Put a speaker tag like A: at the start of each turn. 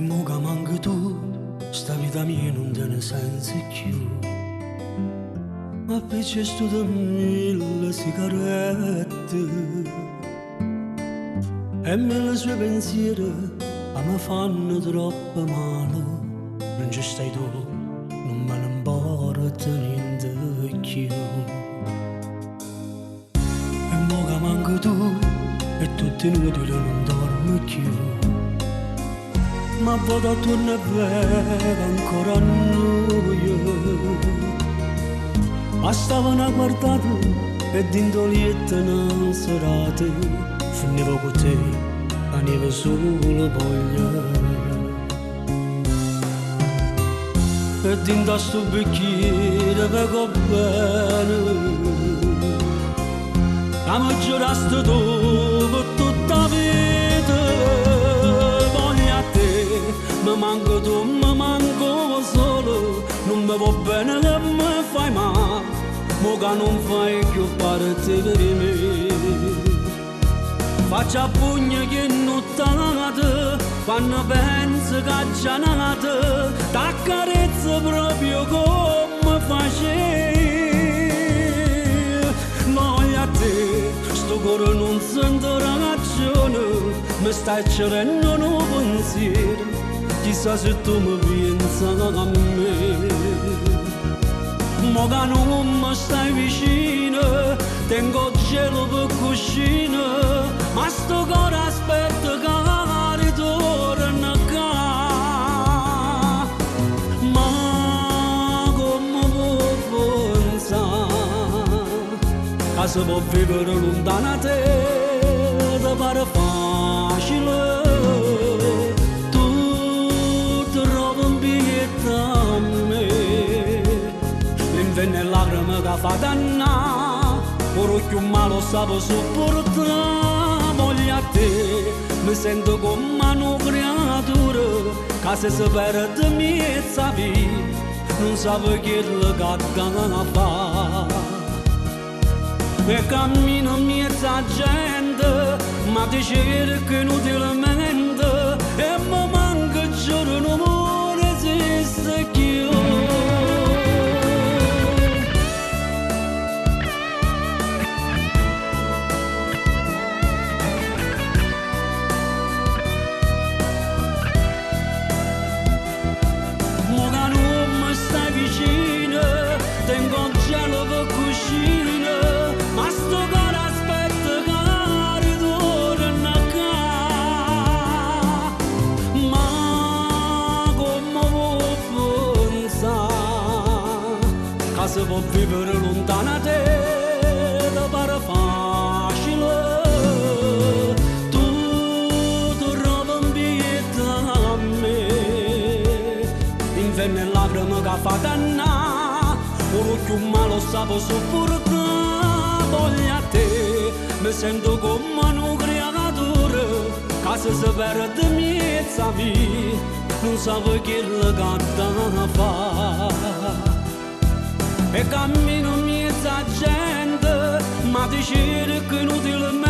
A: mo che manchi tu, sta vita mia non te ne senza più. Ma fece sto da mille sigarette e mille sue pensieri mi fanno troppo male. Non ci stai tu, non me ne importa niente più. E mo che manchi tu, è tutto inutile, non dormo più. Ma vado a tornare bene ancora a noi. Bastavano a guardare e dintolietta una serata finivo con te, avevo solo voglia. E dentro a sto bicchiere vedo bene che mi giuraste tu per tutta la vita. Voglio a te, mi manco tu, mi manco solo. Non mi va bene che mi fai male, mo che non fai più parte per me. Faccio a pugno che non t'amate, quando penso che già nata, t'accarezzo proprio come facevi. Voglio a te, sto cuore non sento ragione, mi stai cercando un pensiero, chissà se tu mi pensi a me. Mo che non mi stai vicino, tengo gelo per cuscino, ma sto cuore aspetta che ritorna qua. Ma come può pensare che si può vivere lontano da te, ti pare facile? Tu trovi un biglietto a me, l'inverno e lacrime che fa dannare, ora più malo sapevo sopportare. Voglio a te, mi sento come una creatura che se si perde mezza vita, non sa che la gatta fa. E cammino mezza gente, ma ti cerco inutilmente, e mi manca il giorno non esiste più. Tengo gelo per cuscino, ma sto cuore aspetta che ritorna qua. Ma come può pensare che si può vivere lontano da te, ti pare facile? Tu trovi un biglietto a me, inverno e lacrime che fa dannare, ora più malo sapevo sopportare. Voglio a te, mi sento come una creatura che se si perde mezza vita, non sa che la gatta fa. E cammino mezza gente, ma ti cerco inutilmente,